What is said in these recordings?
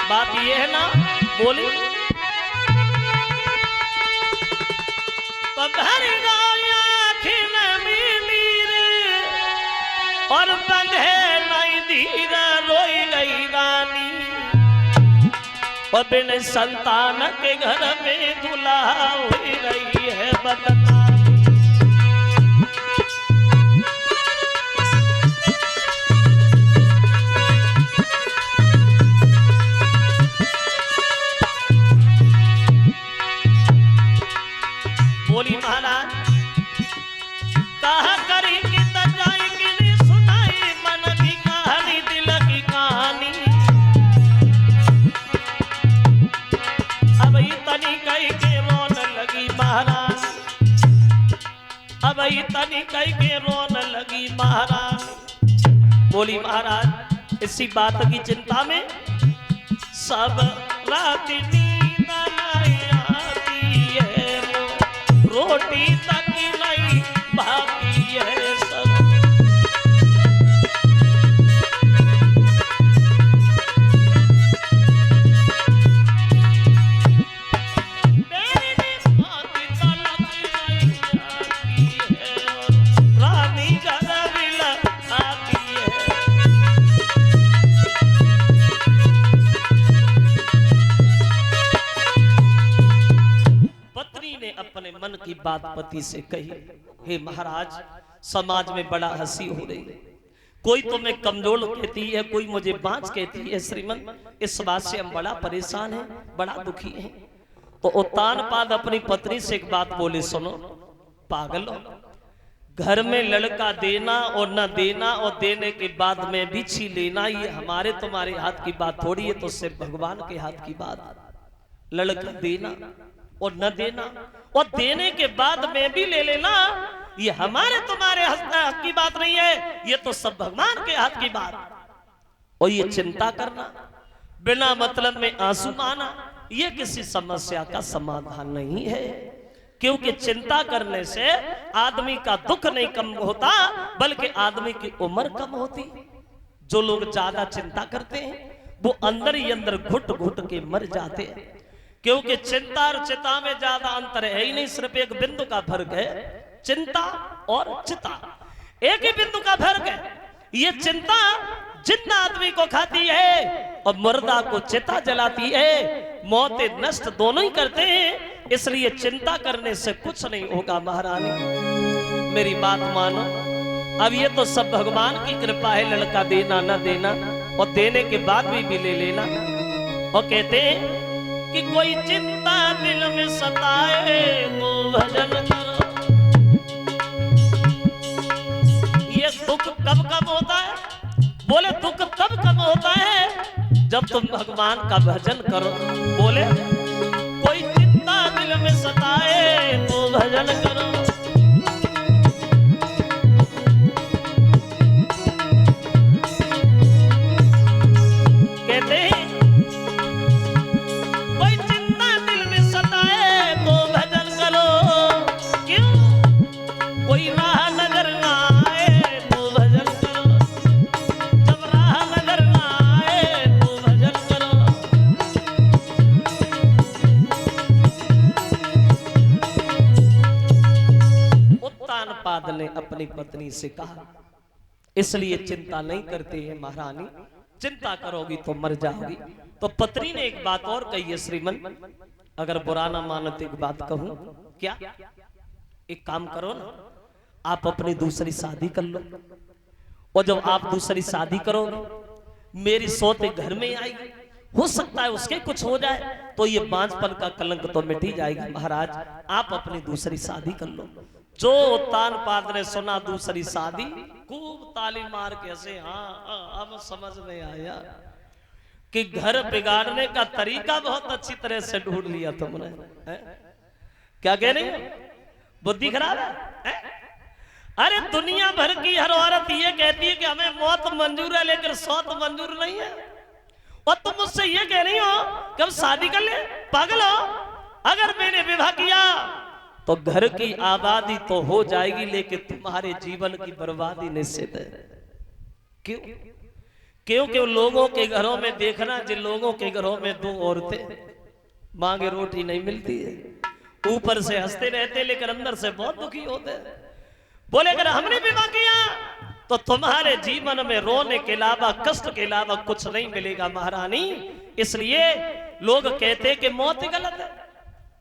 बात ये है ना, बोली पधर आखिन मीर और बंधे नहीं धीरा रोई गई रानी और बिन संतान के घर में दुल्हा हुई रही है बदनामी। बोली महाराज कहा करी कि जाई कि नहीं सुनाई मन की कहानी दिल की कहानी। अब इतनी कही के रोन लगी महाराज, अब इतनी कही के रोन लगी महाराज। बोली महाराज इसी बात की चिंता में सब रात नींद नहीं आती है, रोटी तक नहीं बाकी है सब। मेरी बात तलक नहीं आती है और रानी घर भी आती है। पत्नी ने अपने मन की बात पति से कही, हे महाराज समाज में बड़ा हंसी हो रही है, कोई तुम्हें कमजोर कहती है, कोई मुझे बांझ कहती है श्रीमन, इस बात से हम बड़ा परेशान हैं, बड़ा दुखी हैं। तो उत्तानपाद अपनी पत्नी से एक बात बोले, सुनो पागल हो, घर में लड़का देना और न देना और देने के बाद में भी छीन लेना ये हमारे तुम्हारे हाथ की बात थोड़ी है, तो सिर्फ भगवान के हाथ की बात। लड़का देना और न देना और देने के बाद में भी ले लेना ये हमारे तुम्हारे हाथ की बात नहीं है, ये तो सब भगवान के हाथ की बात। और ये चिंता करना बिना मतलब में आंसू आना ये किसी समस्या का समाधान नहीं है, क्योंकि चिंता करने से आदमी का दुख नहीं कम होता बल्कि आदमी की उम्र कम होती। जो लोग ज्यादा चिंता करते हैं वो अंदर ही अंदर घुट घुट के मर जाते हैं, क्योंकि चिंता और चिता में ज्यादा अंतर है ही नहीं, सिर्फ एक बिंदु का फर्क है, चिंता और चिता एक ही बिंदु का फर्क है। ये चिंता जिंदा आदमी को खाती है और मुर्दा को चिता जलाती है, मौत नष्ट दोनों ही करते हैं, इसलिए चिंता करने से कुछ नहीं होगा। महारानी मेरी बात मानो, अब ये तो सब भगवान की कृपा है, लड़का देना न देना और देने के बाद भी ले लेना। और कहते हैं कि कोई चिंता दिल में सताए तो भजन करो। ये दुख कब कब होता है? बोले दुख कब कब होता है जब तुम भगवान का भजन करो। बोले कोई चिंता दिल में सताए तो भजन करो। कहते हैं ने अपनी पत्नी से कहा, इसलिए चिंता नहीं करते हैं महारानी, चिंता करोगी तो मर जाओगी। तो पत्नी ने एक बात और कही है श्रीमन, अगर बुरा ना मानो तो एक बात कहूं क्या, एक काम करो ना, आप अपनी दूसरी शादी कर लो, और जब आप दूसरी शादी करोगे मेरी सोते घर में आएगी, हो सकता है उसके कुछ हो जाए तो ये बांझपन का कलंक तो मिट ही जाएगा। महाराज आप अपनी दूसरी शादी कर लो। जो उत्तानपाद ने सुना दूसरी शादी, खूब ताली मार के हंसे, हाँ अब समझ में आया कि घर बिगाड़ने का तरीका बहुत अच्छी तरह से ढूंढ लिया तुमने। क्या कह रही हो, बुद्धि खराब है? अरे दुनिया भर की हर औरत ये कहती है कि हमें मौत मंजूर है लेकिन सौत मंजूर नहीं है, और तुम मुझसे ये कह रही हो कि हम शादी कर ले? पागल हो? अगर मैंने विवाह किया तो घर की आबादी तो हो जाएगी लेकिन तुम्हारे जीवन की बर्बादी निश्चित है। क्यों? क्योंकि लोगों के घरों में देखना, जिन लोगों के घरों में दो औरतें मांगे रोटी नहीं मिलती है, ऊपर से हंसते रहते लेकिन अंदर से बहुत दुखी होते हैं। बोले अगर हमने विवाह किया तो तुम्हारे जीवन में रोने के अलावा, कष्ट के अलावा कुछ नहीं मिलेगा महारानी। इसलिए लोग कहते कि मौत गलत है,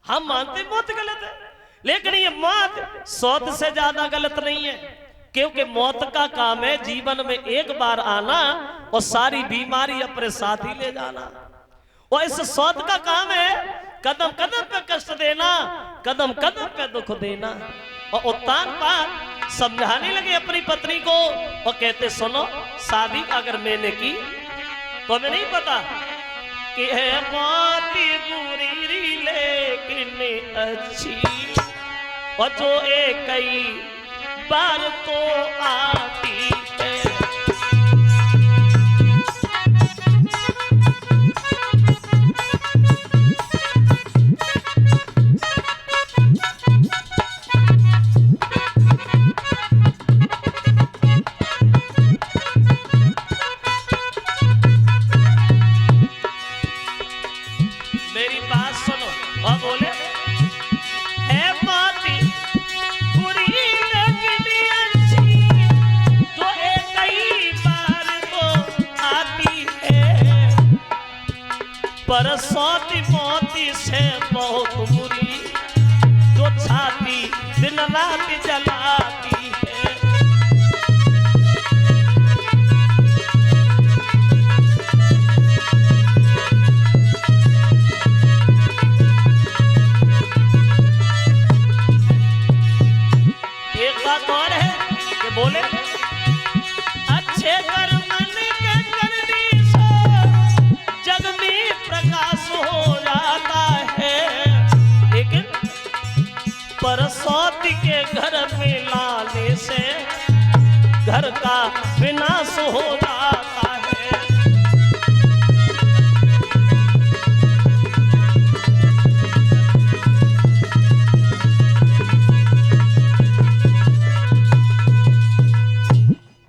हम मानते मौत गलत है, लेकिन ये मौत सौत से ज्यादा गलत नहीं है। क्योंकि मौत का काम है जीवन में एक बार आना और सारी बीमारी अपने साथ ही ले जाना, और इस सौत का काम है कदम कदम पे कष्ट देना, कदम कदम पे दुख देना। और उत्तान पाद समझाने लगे अपनी पत्नी को और कहते सुनो, शादी अगर मैंने की तो हमें नहीं पता कि है मौत बुरी लेकिन अच्छी, और जो एक कई बार तो आती है। मेरी बात सुनो और बोले है बाती बुरी लेकिन अच्छी, जो एक कई बार तो आती है, पर सौती मोती से बहुत बुरी, जो छाती दिन रात जलाती है। एक बात और है कि बोले अच्छे कर्म के करने से जग में प्रकाश हो जाता है, लेकिन परसौती के घर में लाने से घर का विनाश हो जाता है।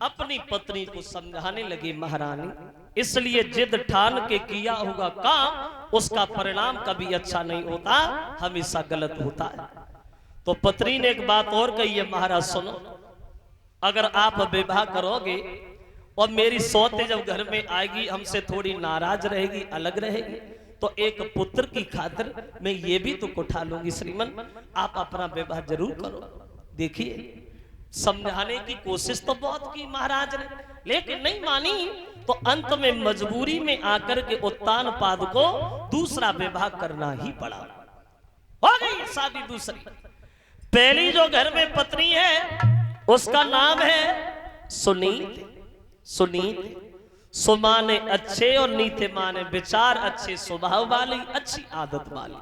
अपनी पत्नी को समझाने लगी महारानी, इसलिए जिद ठान के किया होगा काम, उसका परिणाम कभी अच्छा नहीं होता, हमेशा गलत होता है। तो पत्नी ने एक बात और कही है, महाराज सुनो, अगर आप विवाह करोगे और मेरी सौतें जब घर में आएगी, हमसे थोड़ी नाराज रहेगी, अलग रहेगी, तो एक पुत्र की खातिर मैं ये भी तो उठा लूंगी। श्रीमन आप अपना विवाह जरूर करो। देखिए समझाने की कोशिश तो बहुत की महाराज ने, लेकिन नहीं मानी, तो अंत में मजबूरी में आकर के उत्तान पाद को दूसरा विवाह करना ही पड़ा। हो गई शादी दूसरी। पहली जो घर में पत्नी है उसका नाम है सुनीत। सुनीत सुमाने अच्छे और नीते माने विचार अच्छे, स्वभाव वाली, अच्छी आदत वाली।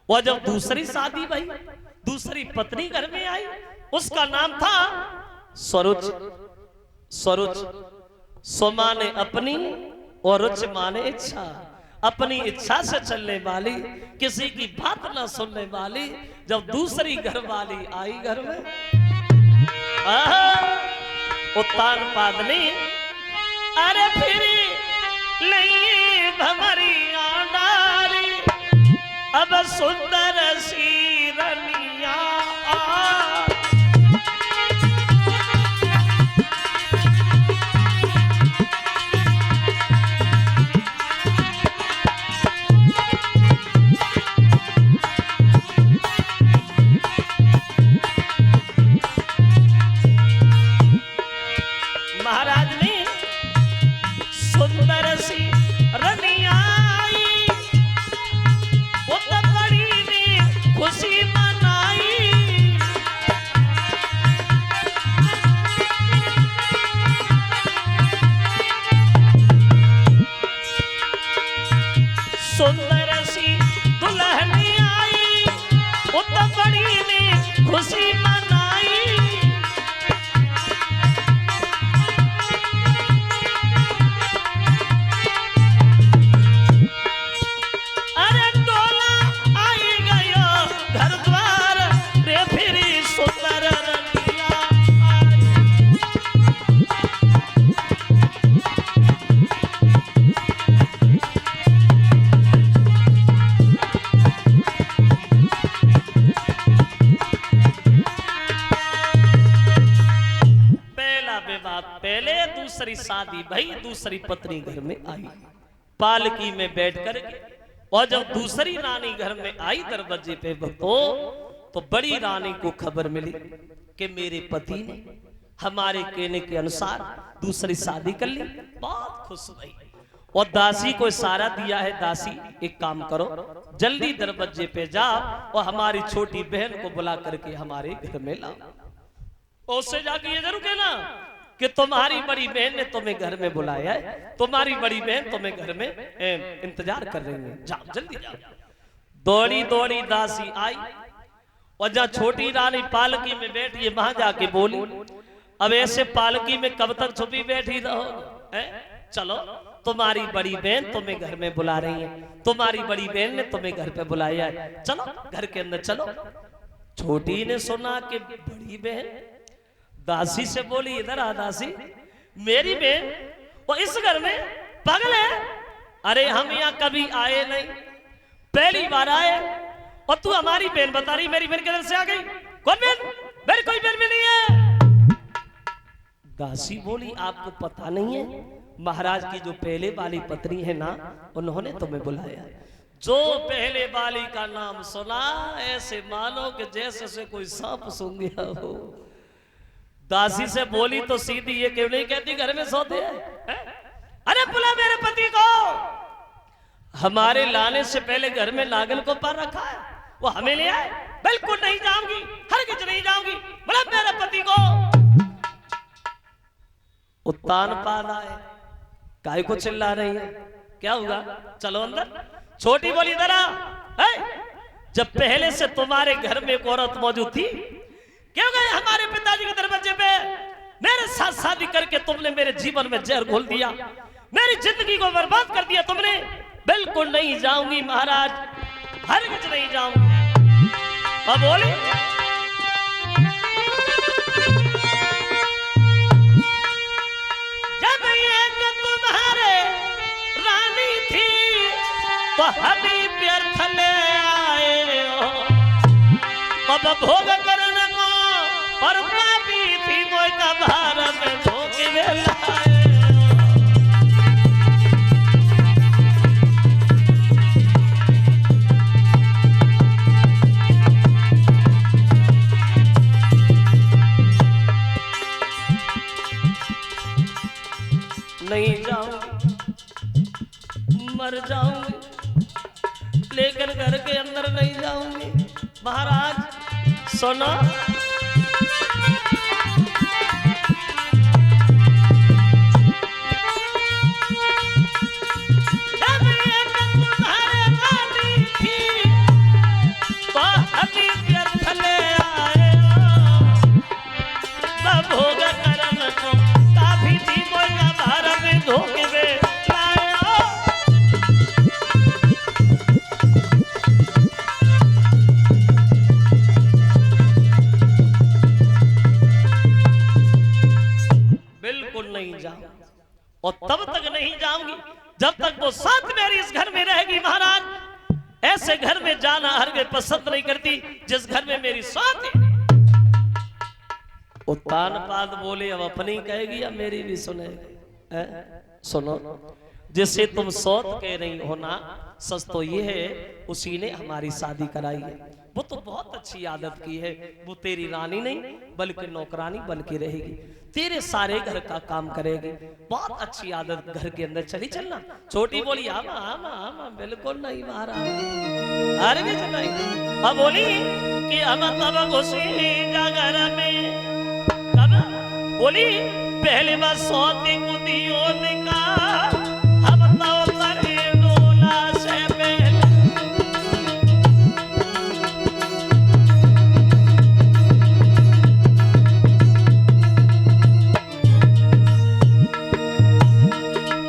और जब दूसरी शादी भाई, दूसरी पत्नी घर में आई, उसका नाम था स्वरुच। स्वरुच स्वमाने अपनी और रुच माने इच्छा, अपनी इच्छा से चलने वाली, किसी की बात ना सुनने वाली। जब दूसरी घर वाली आई घर में, उत्तान पादनी अरे फिर नहीं भमरी आडारी, अब सुंदर सी रनिया महाराज ने सुंदर सी रनिया आई, वो तो बड़ी ने खुशी मनाई। सुंदर सी दुल्हन आई, वो तो बड़ी ने खुशी मनाई। शादी भाई, दूसरी पत्नी घर में आई, पालकी में बैठ कर, और जब दूसरी रानी घर में आई दरवाजे पे तो बड़ी रानी को खबर मिली कि मेरे पति ने हमारे कहने के अनुसार दूसरी शादी कर ली। बहुत खुश हुई और दासी को इशारा दिया है, दासी एक काम करो, जल्दी दरवाजे पे जाओ और हमारी छोटी बहन को बुला करके हमारे घर में लाओ। उससे जाके ये जरूर कहना कि तुम्हारी बड़ी बहन ने तुम्हें घर में बुलाया है, तुम्हारी बड़ी बहन तुम्हें घर में इंतजार कर रही है, जाओ जल्दी जाओ। दौड़ी दौड़ी दासी आई और जहाँ छोटी रानी पालकी में बैठी है वहां जाके बोली, अब ऐसे पालकी में कब तक छुपी बैठी रहो, चलो तुम्हारी बड़ी बहन तुम्हें घर में बुला रही है, तुम्हारी बड़ी बहन ने तुम्हें घर पे बुलाया है, चलो घर के अंदर चलो। छोटी ने सुना कि बड़ी बहन, दासी से बोली, इधर आ दासी, मेरी बहन वो इस घर में पागल है, अरे हम यहाँ कभी आए नहीं, पहली बार आए और तू हमारी बहन बता रही, मेरी बहन किधर से आ गई, कौन बहन, मेरी कोई बहन भी नहीं है। दासी बोली, आपको पता नहीं है महाराज की जो पहले वाली पत्नी है ना, उन्होंने तुम्हें बुलाया। जो पहले वाली का नाम सुना ऐसे मानो कि जैसे से कोई सांप सूंघ गया हो। दासी से बोली तो सीधी ये क्यों नहीं कहती घर में सोते हैं? अरे बुला मेरे पति को, हमारे लाने से पहले घर में नागन को पर रखा है, वो हमें ले आए। बिल्कुल नहीं जाऊंगी, हरगिज नहीं जाऊंगी, बुला मेरे पति को। उत्तान पाद आए, काय को चिल्ला रही है, क्या हुआ, चलो अंदर। छोटी बोली, जरा जब पहले से तुम्हारे घर में एक औरत मौजूद थी, क्यों गए हमारे पिताजी के दरवाजे पे, मेरे साथ शादी करके तुमने मेरे जीवन में जहर घोल दिया, मेरी जिंदगी को बर्बाद कर दिया तुमने। बिल्कुल नहीं जाऊंगी महाराज, हरगिज नहीं जाऊंगी। अब बोली, जब ये कि तुम्हारे रानी थी तो हमें व्यर्थ ले आए हो, अब भोग करने को पर भी थी वो का भारत में धोखे में लाए। नहीं जाऊंगी, मर जाऊंगी, लेकिन घर के अंदर नहीं जाऊंगी। महाराज सुनो, जब ये तुम्हारे रानी थी तो अभी व्यर्थ ले आए हो, भोग करम को काफी थी कोई ना भारत में धोखे में लाए हो। बिल्कुल नहीं जाऊंगी और तब तक नहीं जाऊंगी जब तक वो साथ मेरी इस घर में रहेगी। महाराज ऐसे घर में जाना हरगिज़ पसंद नहीं करती जिस घर में मेरी साथ है। उत्तान पाद बोले, अब अपनी कहेगी या मेरी भी सुनेगी? सुनो, जिसे तुम सौत कह रही हो ना, सच तो ये है उसी ने हमारी शादी कराई है। वो तो बहुत अच्छी आदत की है, वो तेरी रानी नहीं बल्कि नौकरानी बन के रहेगी, तेरे सारे घर का काम करेगी। बहुत अच्छी आदत घर के अंदर चली चलना। छोटी बोली, आमा आमा आमा, बिल्कुल नहीं महाराज, हरगिज़ नहीं। अब बोली कि हम तब घुसी घर में, बोली पहले बार सौती कुदियो निका, हम तो तरे डोला से पहले।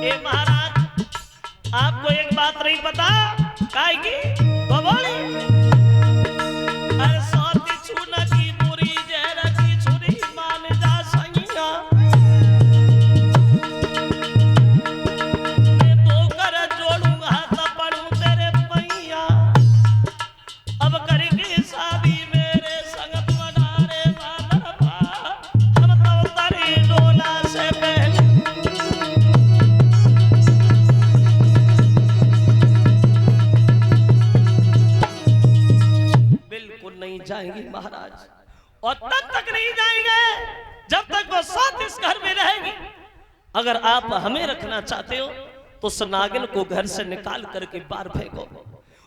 ए महाराज, आपको एक बात नहीं पता, काहे की तो बोली, अरे सौती छूना की बुरी जहर की छुरी मान जा सैया, मैं दो कर जोड़ूंगा हाथ पड़ूं तेरे पैया, अब करेंगे शादी मेरे संग बनारे वाला, हम तो तारी डोला से पहले। जाएंगी महाराज, और तब तक नहीं जाएंगे जब तक वो सौत इस घर में रहेगी। अगर आप हमें रखना चाहते हो तो उस नागिन को घर से निकाल करके बाहर फेंको।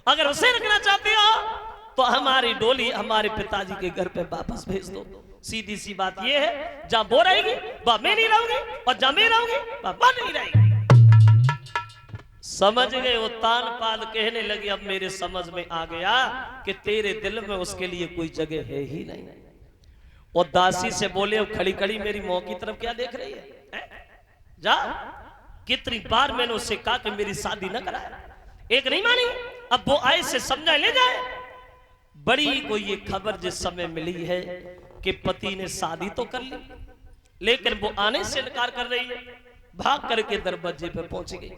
अगर उसे रखना चाहते हो तो हमारी डोली हमारे पिताजी के घर पे वापस भेज दो। सीधी सी बात यह है, जहां वो रहेगी वहां मैं नहीं रहूंगी, और जहां मैं रहूंगी वहां वो नहीं रहेगी। समझ गए? वो तानपाल कहने लगी, अब मेरे समझ में आ गया कि तेरे दिल में उसके लिए कोई जगह है ही नहीं। और दासी से बोले, अब खड़ी खड़ी मेरी मौं की तरफ क्या देख रही है? जा, कितनी बार मैंने उससे कहा कि मेरी शादी न कराए, एक नहीं मानी। अब वो आए से समझा ले जाए। बड़ी को ये खबर जिस समय मिली है कि पति ने शादी तो कर ली, लेकिन वो आने से इनकार कर रही है, भाग करके दरवाजे पे पहुंच गई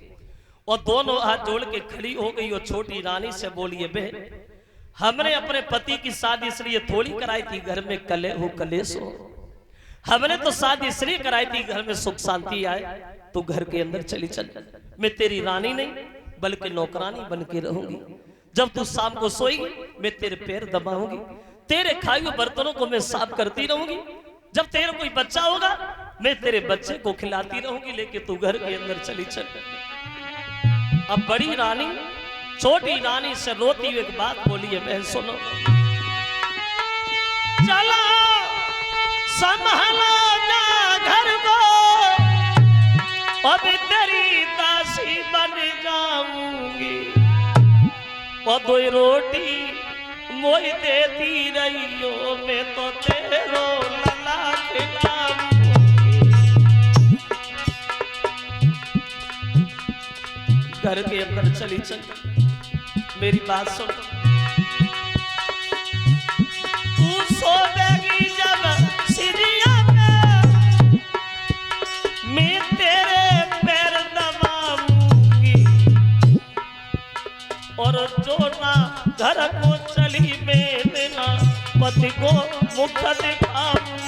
और दोनों हाथ जोड़ के खड़ी हो गई। और छोटी रानी से बोली, बहन हमने अपने पति की शादी इसलिए थोड़ी कराई थी घर में कले हो कलेश हो, हमने तो शादी इसलिए कराई थी घर में सुख शांति आए। तू घर के अंदर चली चल, मैं तेरी रानी नहीं बल्कि नौकरानी बन के रहूंगी। जब तू शाम को सोएगी मैं तेरे पैर दबाऊंगी, तेरे खाए हुए बर्तनों को मैं साफ करती रहूंगी। जब तेरा कोई बच्चा होगा मैं तेरे बच्चे को खिलाती रहूंगी, लेकिन तू घर के अंदर चली चल। अब बड़ी रानी छोटी रानी से रोती हुई एक बात बोली है, बहन सुनो, चला संभाला जा घर को, अब तेरी दासी बन जाऊंगी। और दो रोटी मोई देती रही हो, मैं तो तेरो लला खिलाऊंगी। घर के अंदर चली चल, मेरी बात सुन। तू सोएगी जब सीढ़ियां पे, मैं तेरे पैर दबाऊंगी। और जो ना घर को चली मैं ना पति को मुख दिखाऊंगी।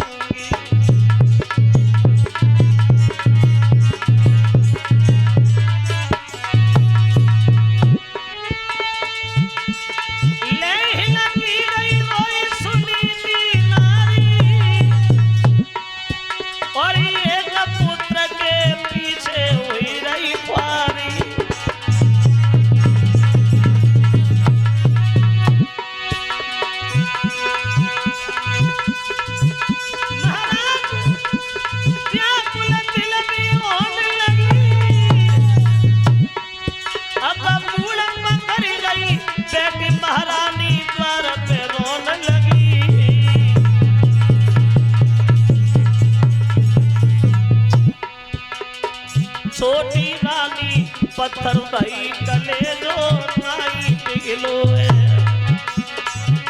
छोटी रानी पत्थर भाई कले जो नाई पिघलो है,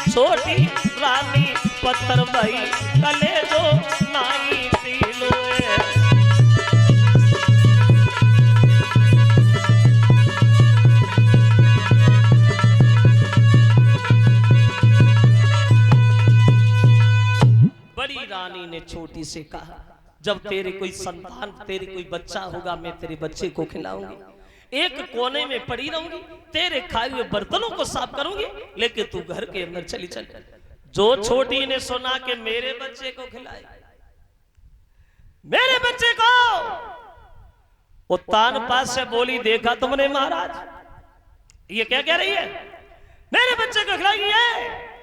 छोटी रानी पत्थर भाई कले जो नाई पिघलो है। बड़ी रानी ने छोटी से कहा, जब तेरे कोई संतान तेरे कोई बच्चा होगा मैं तेरे बच्चे को खिलाऊंगी, एक कोने में पड़ी रहूंगी, तेरे खाए हुए बर्तनों को साफ करूंगी, लेकिन तू घर के अंदर चली चल। जो छोटी ने सुना कि मेरे बच्चे को खिलाए, मेरे बच्चे को, वो तान पास से बोली, देखा तुमने महाराज ये क्या कह रही है, मेरे बच्चे को खिलाएगी है।